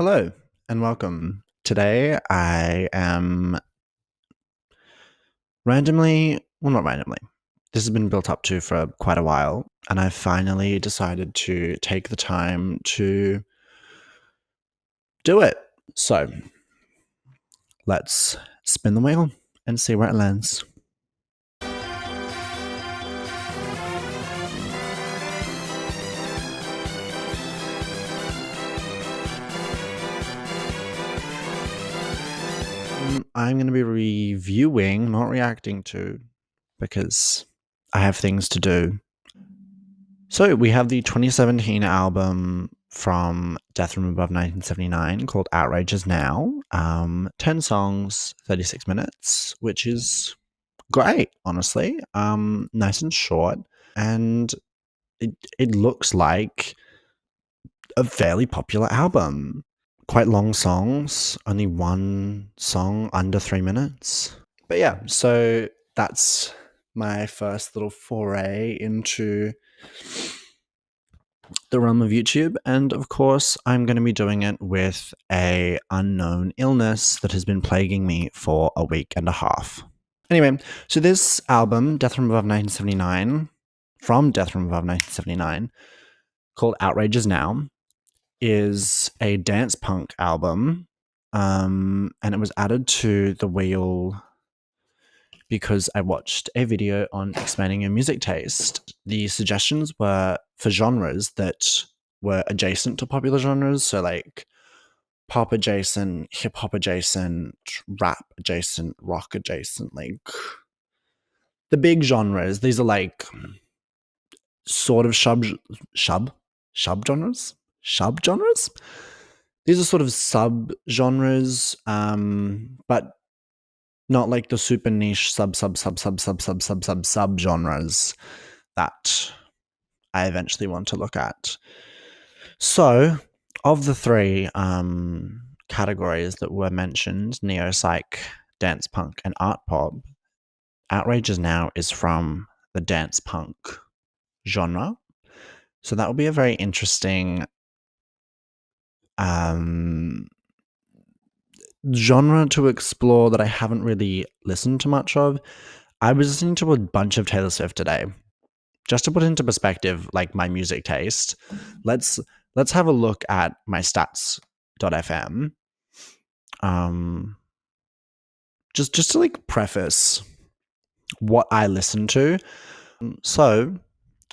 Hello and welcome. Today I am not randomly, this has been built up to for quite a while, and I've finally decided to take the time to do it. So let's spin the wheel and see where it lands. I'm going to be reviewing, not reacting to, because I have things to do. So we have the 2017 album from Death from Above 1979 called Outrage Now. 10 songs, 36 minutes, which is great, honestly. Nice and short. And it looks like a fairly popular album. Quite long songs, only one song under 3 minutes. But yeah, so that's my first little foray into the realm of YouTube, and of course I'm going to be doing it with a unknown illness that has been plaguing me for a week and a half. Anyway, so this album, Death from Above 1979, from Death from Above 1979, called Outrage Now, is a dance punk album, and it was added to the wheel because I watched a video on expanding your music taste. The suggestions were for genres that were adjacent to popular genres, so like pop adjacent, hip hop adjacent, rap adjacent, rock adjacent, like the big genres. These are like sort of sub genres. These are sort of sub genres, but not like the super niche sub genres that I eventually want to look at. So, of the three categories that were mentioned, neo-psych, dance punk, and art pop, Outrage Now is from the dance punk genre. So that will be a very interesting genre to explore that I haven't really listened to much of. I was listening to a bunch of Taylor Swift today. Just to put into perspective, like my music taste, let's have a look at my stats.fm. Just to like preface what I listen to. So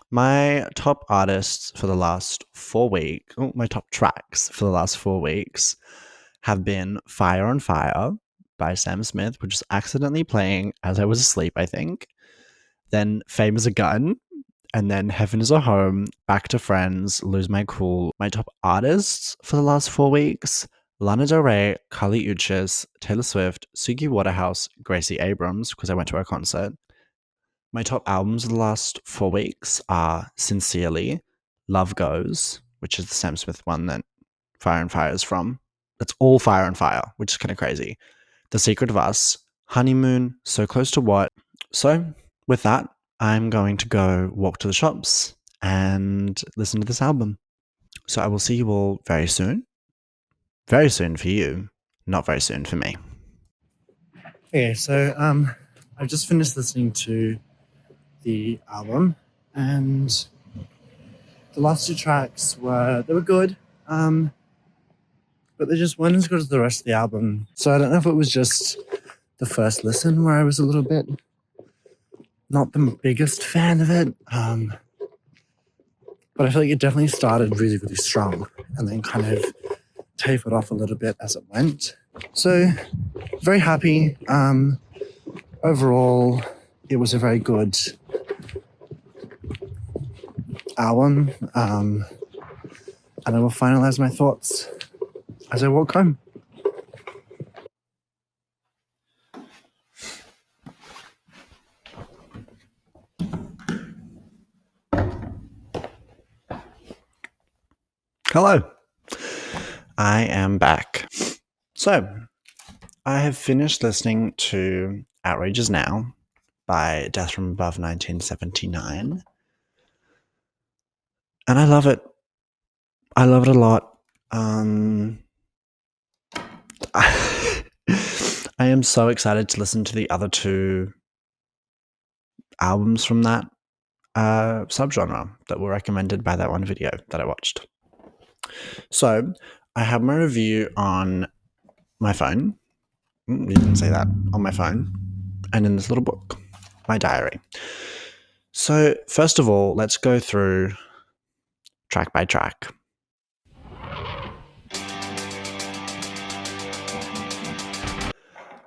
my top artists for the last 4 weeks, my top tracks for the last 4 weeks have been Fire on Fire by Sam Smith, which was accidentally playing as I was asleep, I think. Then Fame is a Gun, and then Heaven is a Home, Back to Friends, Lose My Cool. My top artists for the last 4 weeks: Lana Del Rey, Kali Uchis, Taylor Swift, Suki Waterhouse, Gracie Abrams, because I went to her concert. My top albums of the last 4 weeks are Sincerely, Love Goes, which is the Sam Smith one that Fire and Fire is from. That's all Fire and Fire, which is kind of crazy. The Secret of Us, Honeymoon, So Close to What. So, with that, I'm going to go walk to the shops and listen to this album. So I will see you all very soon. Very soon for you, not very soon for me. Okay, so I've just finished listening to the album, and the last 2 tracks were good, but they just weren't as good as the rest of the album. So I don't know if it was just the first listen where I was a little bit not the biggest fan of it, but I feel like it definitely started really, really strong and then kind of tapered off a little bit as it went. So very happy. Overall, it was a very good album, and I will finalize my thoughts as I walk home. Hello. I am back. So, I have finished listening to Outrages Now by Death from Above 1979. And I love it. I love it a lot. I am so excited to listen to the other two albums from that subgenre that were recommended by that one video that I watched. So I have my review on my phone. You didn't say that. On my phone. And in this little book, my diary. So first of all, let's go through track by track.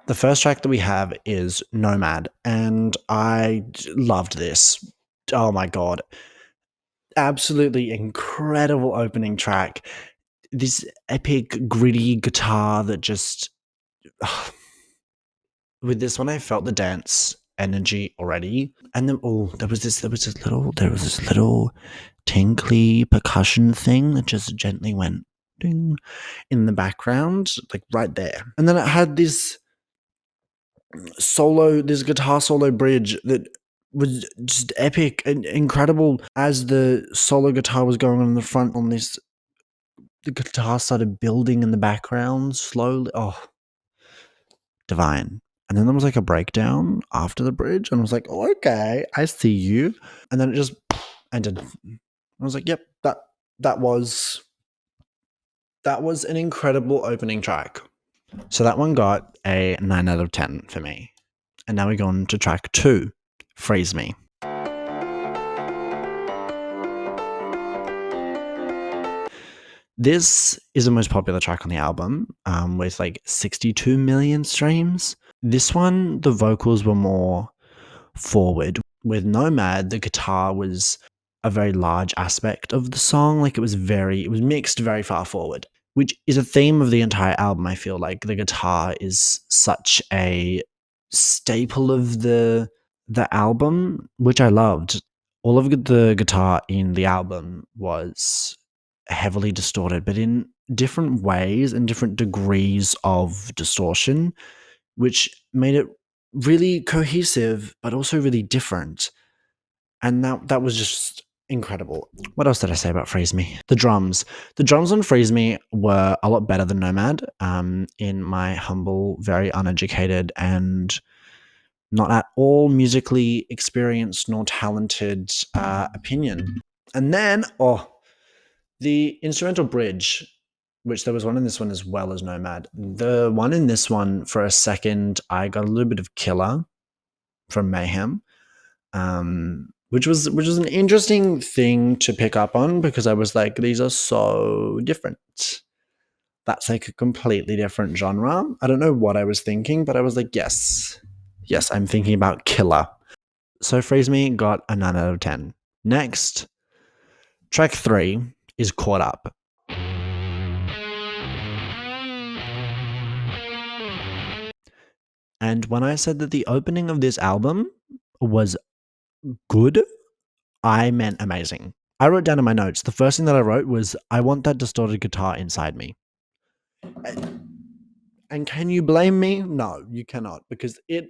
The first track that we have is Nomad, and I loved this. Oh my god. Absolutely incredible opening track. This epic, gritty guitar that just. With this one, I felt the dance energy already. And then, there was this little tinkly percussion thing that just gently went ding in the background, like right there. And then it had this guitar solo bridge that was just epic and incredible. As the solo guitar was going on in the front on this, the guitar started building in the background slowly. Oh, divine. And then there was like a breakdown after the bridge, and I was like, oh, okay, I see you. And then it just ended. I was like, yep, that was an incredible opening track. So that one got a 9 out of 10 for me. And now we go on to track 2, Freeze Me. This is the most popular track on the album, with like 62 million streams. This one, the vocals were more forward. With Nomad, the guitar was a very large aspect of the song. Like it was mixed very far forward, which is a theme of the entire album. I feel like the guitar is such a staple of the album, which I loved. All of the guitar in the album was heavily distorted, but in different ways and different degrees of distortion, which made it really cohesive, but also really different. And that was just incredible. What else did I say about Freeze Me? The drums. The drums on Freeze Me were a lot better than Nomad, in my humble, very uneducated, and not at all musically experienced nor talented opinion. And then, the instrumental bridge, which there was one in this one as well as Nomad. The one in this one, for a second, I got a little bit of Killer from Mayhem, which was an interesting thing to pick up on, because I was like, these are so different. That's like a completely different genre. I don't know what I was thinking, but I was like, yes, I'm thinking about Killer. So Freeze Me got a 9 out of 10. Next, track 3 is Caught Up. And when I said that the opening of this album was good, I meant amazing. I wrote down in my notes, the first thing that I wrote was, I want that distorted guitar inside me. And can you blame me? No, you cannot, because it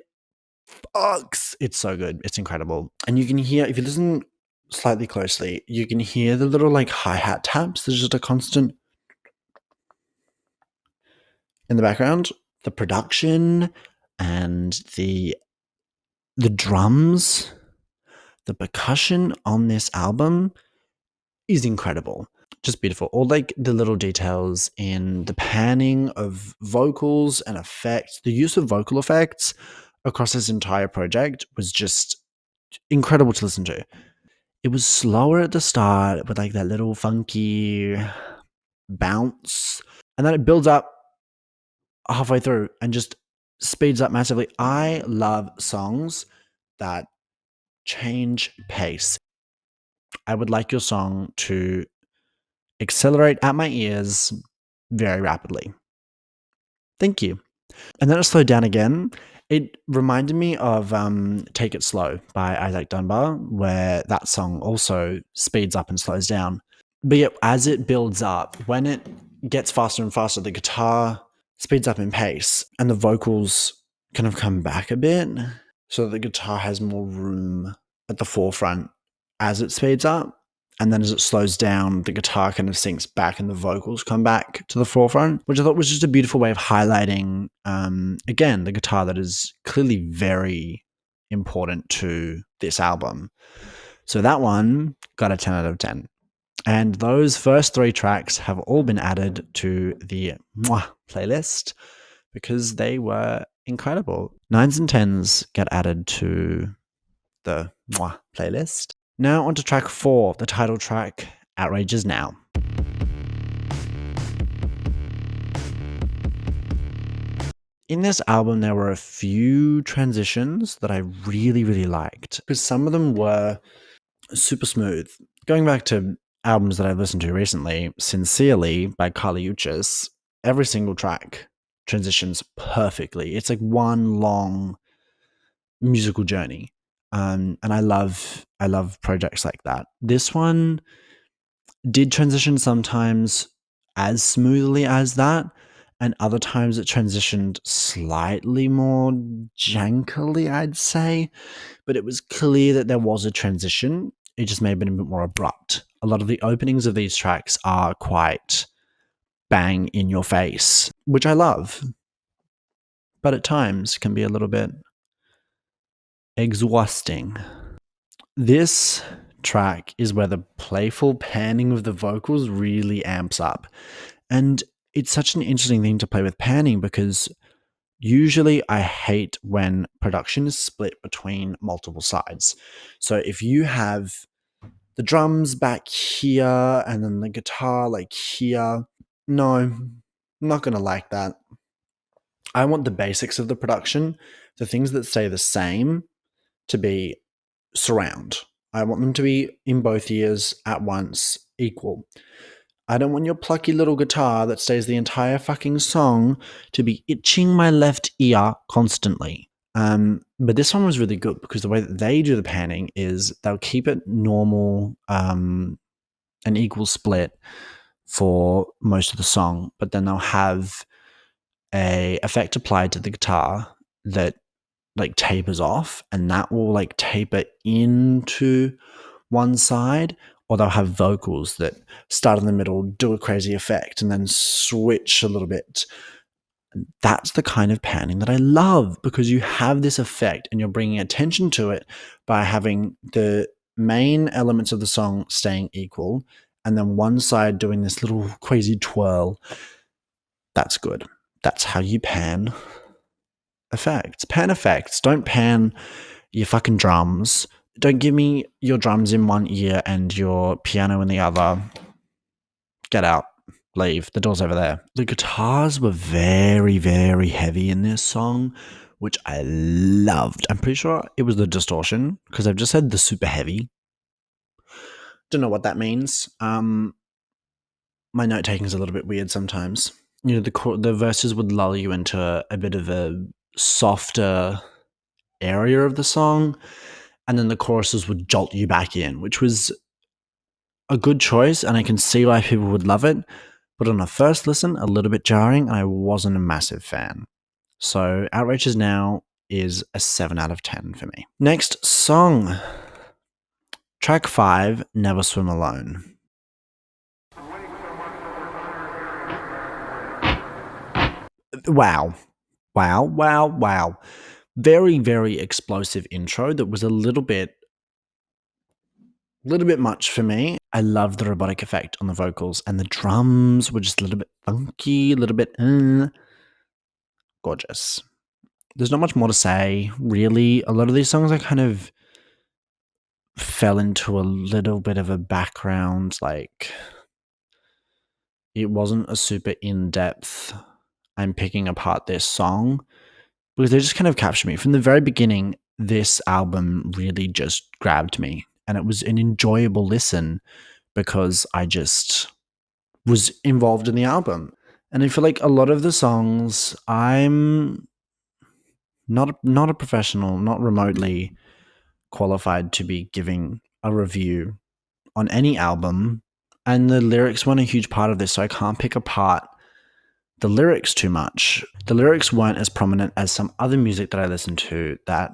fucks. It's so good. It's incredible. And you can hear, if you listen slightly closely, you can hear the little like hi-hat taps. There's just a constant in the background. The production and the drums, the percussion on this album is incredible. Just beautiful. All like the little details in the panning of vocals and effects. The use of vocal effects across this entire project was just incredible to listen to. It was slower at the start with like that little funky bounce, and then it builds up halfway through and just speeds up massively. I love songs that change pace. I would like your song to accelerate at my ears very rapidly. Thank you. And then it slowed down again. It reminded me of Take It Slow by Isaac Dunbar, where that song also speeds up and slows down. But yet, as it builds up, when it gets faster and faster, the guitar speeds up in pace and the vocals kind of come back a bit, so that the guitar has more room at the forefront as it speeds up. and then as it slows down, the guitar kind of sinks back and the vocals come back to the forefront, which I thought was just a beautiful way of highlighting, again, the guitar that is clearly very important to this album. So that one got a 10 out of 10. And those first 3 tracks have all been added to the Mwah playlist because they were incredible. 9s and 10s get added to the Mwah playlist. Now on to track 4, the title track, Outrage is Now. In this album, there were a few transitions that I really, really liked because some of them were super smooth. Going back to albums that I've listened to recently, Sincerely by Kali Uchis, every single track transitions perfectly. It's like one long musical journey. And I love projects like that. This one did transition sometimes as smoothly as that, and other times it transitioned slightly more jankily, I'd say. But it was clear that there was a transition. It just may have been a bit more abrupt. A lot of the openings of these tracks are quite bang in your face, which I love, but at times can be a little bit exhausting. This track is where the playful panning of the vocals really amps up. And it's such an interesting thing to play with panning because usually I hate when production is split between multiple sides. So if you have the drums back here and then the guitar like here, no, I'm not going to like that. I want the basics of the production, the things that stay the same, to be surround. I want them to be in both ears at once, equal. I don't want your plucky little guitar that stays the entire fucking song to be itching my left ear constantly. But this one was really good because the way that they do the panning is they'll keep it normal, an equal split for most of the song, but then they'll have a effect applied to the guitar that like tapers off, and that will like taper into one side, or they'll have vocals that start in the middle, do a crazy effect, and then switch a little bit. That's the kind of panning that I love because you have this effect and you're bringing attention to it by having the main elements of the song staying equal and then one side doing this little crazy twirl. That's good. That's how you pan effects. Pan effects. Don't pan your fucking drums. Don't give me your drums in one ear and your piano in the other. Get out. Leave. The door's over there. The guitars were very, very heavy in this song, which I loved. I'm pretty sure it was the distortion because I've just said the super heavy. Don't know what that means. My note taking is a little bit weird sometimes. You know, the verses would lull you into a bit of a softer area of the song, and then the choruses would jolt you back in, which was a good choice, and I can see why people would love it. But on a first listen, a little bit jarring, and I wasn't a massive fan. So Outrage is Now is a 7 out of 10 for me. Next song. Track 5, Never Swim Alone. Wow. Very, very explosive intro that was a little bit much for me. I love the robotic effect on the vocals, and the drums were just a little bit funky, a little bit gorgeous. There's not much more to say, really. A lot of these songs I kind of fell into a little bit of a background, like it wasn't a super in-depth I'm picking apart this song, because they just kind of captured me. From the very beginning, this album really just grabbed me, and it was an enjoyable listen because I just was involved in the album. And I feel like a lot of the songs, I'm not a professional, not remotely qualified to be giving a review on any album, and the lyrics weren't a huge part of this, so I can't pick apart the lyrics too much. The lyrics weren't as prominent as some other music that I listen to that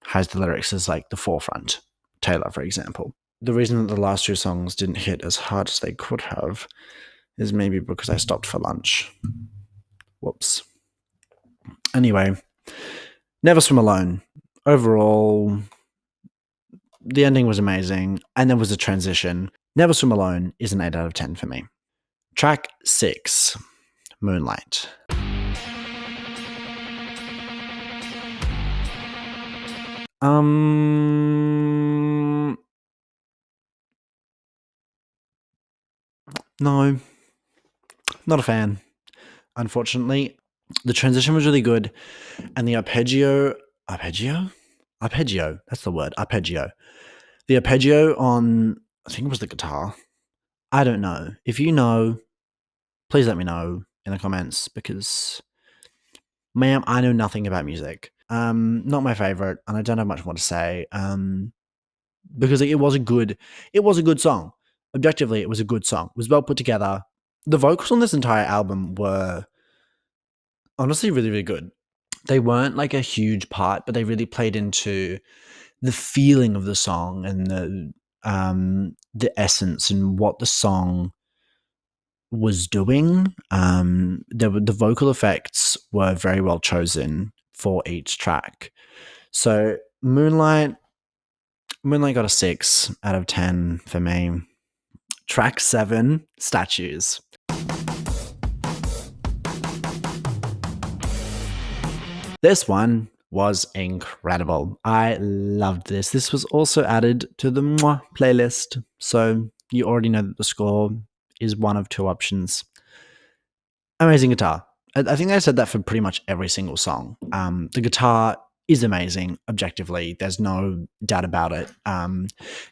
has the lyrics as like the forefront. Taylor, for example. the reason that the last two songs didn't hit as hard as they could have is maybe because I stopped for lunch. Whoops. Anyway, Never Swim Alone. Overall, the ending was amazing, and there was a transition. Never Swim Alone is an 8 out of 10 for me. Track 6, Moonlight. No, not a fan, unfortunately. The transition was really good, and the arpeggio, that's the word, arpeggio. The arpeggio on, I think it was the guitar. I don't know. If you know, please let me know in the comments, because, ma'am, I know nothing about music. Not my favorite, and I don't have much more to say. Because it was a good song. Objectively, it was a good song. It was well put together. The vocals on this entire album were honestly really, really good. They weren't like a huge part, but they really played into the feeling of the song and the essence and what the song was doing. The vocal effects were very well chosen for each track. So Moonlight got a 6 out of 10 for me. Track 7, Statues. This one was incredible. I loved this. This was also added to the Mwah playlist, so you already know that the score is one of two options. Amazing guitar. I think I said that for pretty much every single song. The guitar is amazing, objectively. There's no doubt about it.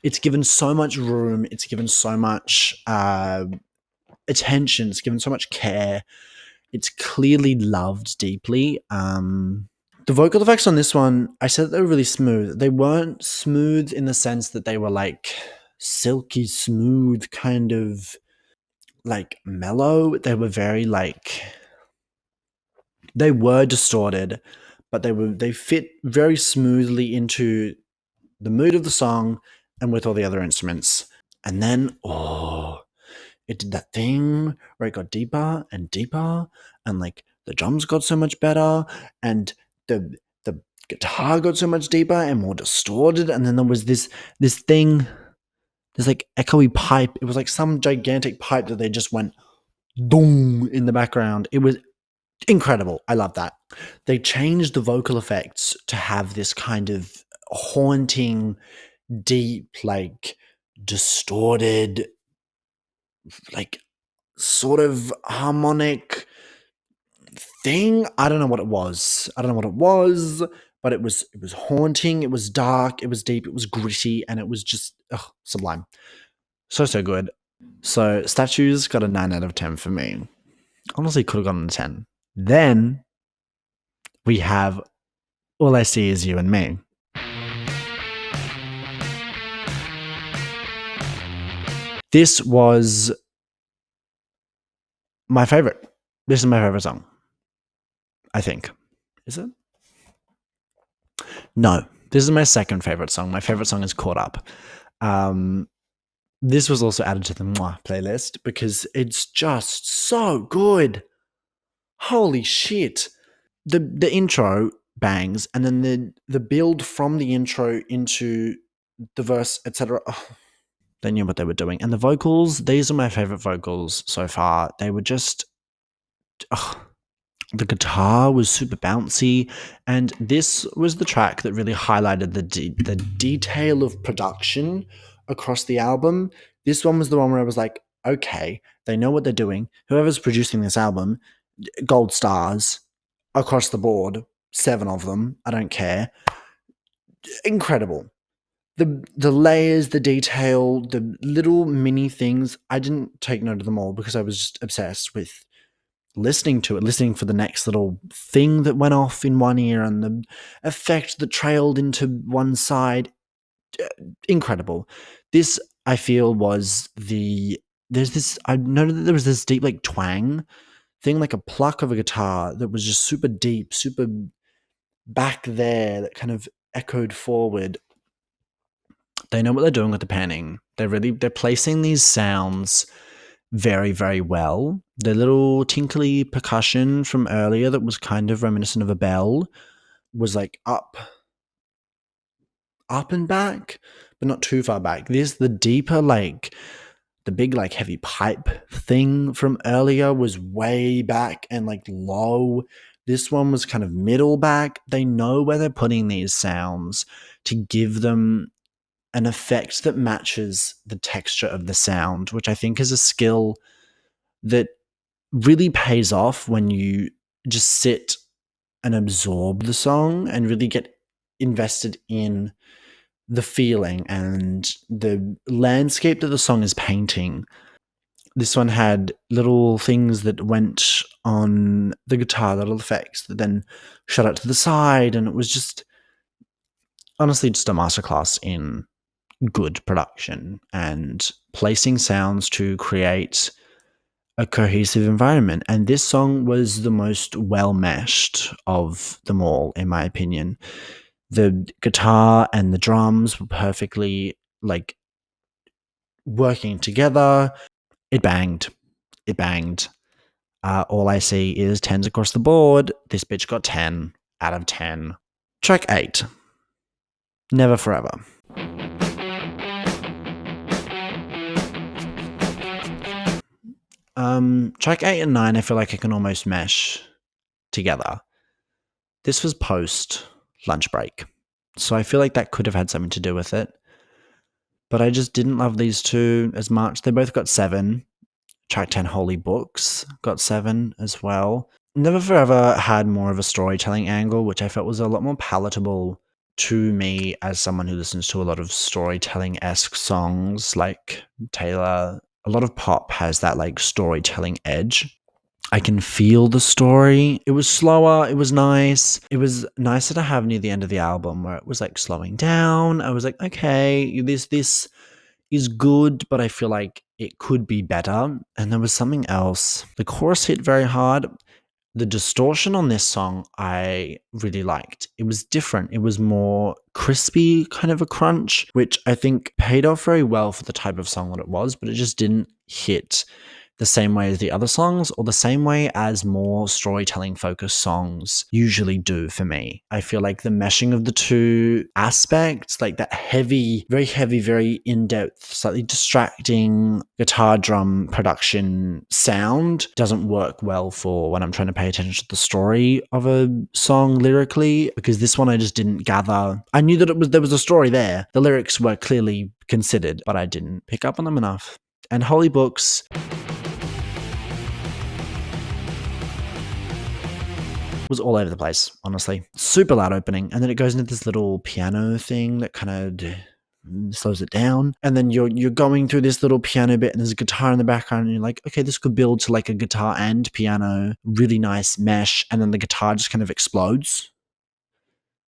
It's given so much room. It's given so much attention. It's given so much care. It's clearly loved deeply. The vocal effects on this one, I said they were really smooth. They weren't smooth in the sense that they were like silky smooth, kind of like mellow. They were very like, they were distorted, but they fit very smoothly into the mood of the song and with all the other instruments. And then, it did that thing where it got deeper and deeper, and like the drums got so much better, and the guitar got so much deeper and more distorted, and then there was this thing, this like echoey pipe. It was like some gigantic pipe that they just went boom in the background. It was incredible. I love that. They changed the vocal effects to have this kind of haunting, deep, like distorted, like sort of harmonic thing. I don't know what it was. But it was haunting, it was dark, it was deep, it was gritty, and it was just sublime. So good. So Statues got a 9 out of 10 for me. Honestly, could have gotten a 10. Then we have All I See Is You and Me. This was my favorite. This is my favorite song, I think. Is it? No, this is my second favorite song. My favorite song is Caught Up. This was also added to the Mwah playlist because it's just so good. Holy shit. The intro bangs, and then the build from the intro into the verse, etc. They knew what they were doing. And the vocals, these are my favorite vocals so far. They were just the guitar was super bouncy, and this was the track that really highlighted the detail of production across the album. This one was the one where I was like, okay, they know what they're doing. Whoever's producing this album, gold stars across the board, 7 of them. I don't care. Incredible. The layers, the detail, the little mini things. I didn't take note of them all because I was just obsessed with listening to it, listening for the next little thing that went off in one ear and the effect that trailed into one side. Incredible. This, I feel, was I noted that there was this deep like twang thing, like a pluck of a guitar that was just super deep, super back there, that kind of echoed forward. They know what they're doing with the panning. They're placing these sounds very, very well. The little tinkly percussion from earlier that was kind of reminiscent of a bell was like up and back, but not too far back. The deeper, like the big, like heavy pipe thing from earlier was way back and like low. This one was kind of middle back. They know where they're putting these sounds to give them an effect that matches the texture of the sound, which I think is a skill that really pays off when you just sit and absorb the song and really get invested in the feeling and the landscape that the song is painting. This one had little things that went on the guitar, little effects that then shut out to the side, and it was just honestly just a masterclass in good production and placing sounds to create a cohesive environment. And this song was the most well meshed of them all, in my opinion. The guitar and the drums were perfectly like working together. It banged. It banged. All I see is 10s across the board. This bitch got 10 out of 10. Track 8. Never Forever. Track 8 and 9, I feel like I can almost mesh together. This was post lunch break, so I feel like that could have had something to do with it. But I just didn't love these two as much. They both got 7. Track 10, Holy Books, got 7 as well. Never Forever had more of a storytelling angle, which I felt was a lot more palatable to me as someone who listens to a lot of storytelling-esque songs like Taylor. A lot of pop has that like storytelling edge. I can feel the story. It was slower. It was nice. It was nicer to have near the end of the album where it was like slowing down. I was like, okay, this is good, but I feel like it could be better. And there was something else. The chorus hit very hard. The distortion on this song I really liked. It was different. It was more crispy, kind of a crunch, which I think paid off very well for the type of song that it was, but it just didn't hit the same way as the other songs or the same way as more storytelling focused songs usually do for me. I feel like the meshing of the two aspects, like that heavy, very in-depth, slightly distracting guitar drum production sound doesn't work well for when I'm trying to pay attention to the story of a song lyrically, because this one I just didn't gather. I knew that there was a story there. The lyrics were clearly considered, but I didn't pick up on them enough. And Holy Books was all over the place, honestly. Super loud opening, and then it goes into this little piano thing that kind of slows it down, and then you're going through this little piano bit and there's a guitar in the background and you're like, okay, this could build to like a guitar and piano, really nice mesh, and then the guitar just kind of explodes.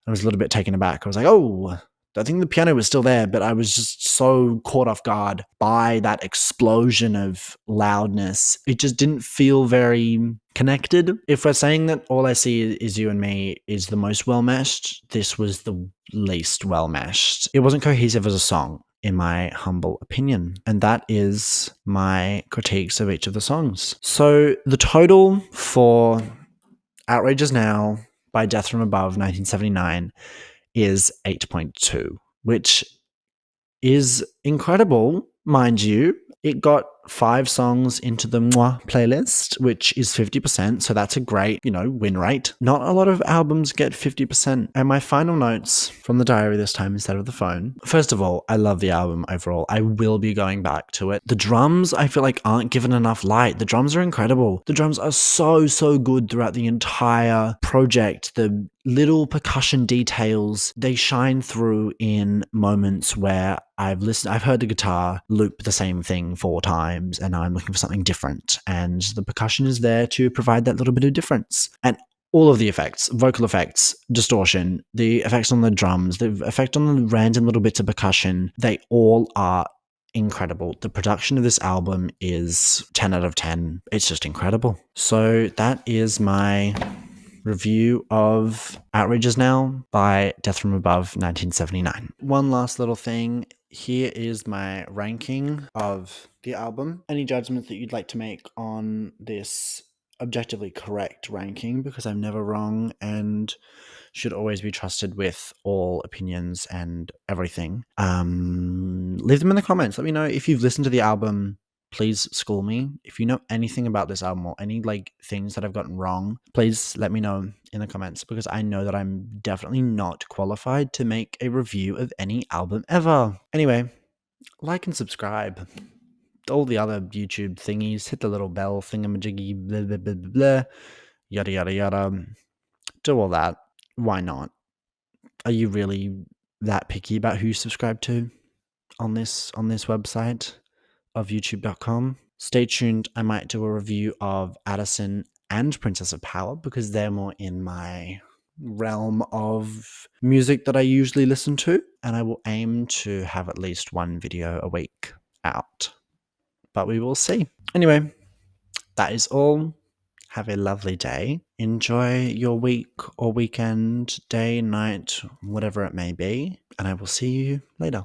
I was a little bit taken aback. I was like, oh, I think the piano was still there, but I was just so caught off guard by that explosion of loudness. It just didn't feel very connected. If we're saying that All I See Is You and Me is the most well meshed, this was the least well meshed. It wasn't cohesive as a song, in my humble opinion. And that is my critiques of each of the songs. So the total for Outrage Is Now by Death From Above 1979 is 8.2, which is incredible, mind you. It got 5 songs into the Moi playlist, which is 50%, so that's a great, win rate. Not a lot of albums get 50%. And my final notes from the diary this time instead of the phone. First of all, I love the album overall. I will be going back to it. The drums, I feel like, aren't given enough light. The drums are incredible. The drums are so good throughout the entire project. The little percussion details, they shine through in moments where I've heard the guitar loop the same thing 4 times and I'm looking for something different, and the percussion is there to provide that little bit of difference. And all of the effects, vocal effects, distortion, the effects on the drums, the effect on the random little bits of percussion, they all are incredible. The production of this album is 10 out of 10. It's just incredible. So that is my review of Outrage Is Now by Death From Above 1979. One last little thing. here is my ranking of the album. Any judgments that you'd like to make on this objectively correct ranking, because I'm never wrong and should always be trusted with all opinions and everything. Leave them in the comments. Let me know if you've listened to the album. Please school me. If you know anything about this album or any like things that I've gotten wrong, please let me know in the comments, because I know that I'm definitely not qualified to make a review of any album ever. Anyway, like and subscribe. All the other YouTube thingies, hit the little bell thingamajiggy, blah, blah, blah, blah, blah, yada, yada, yada. Do all that. Why not? Are you really that picky about who you subscribe to on this website of youtube.com? Stay tuned. I might do a review of Addison and Princess of Power, because they're more in my realm of music that I usually listen to, and I will aim to have at least one video a week out, but we will see. Anyway, that is all. Have a lovely day. Enjoy your week or weekend, day, night, whatever it may be, and I will see you later.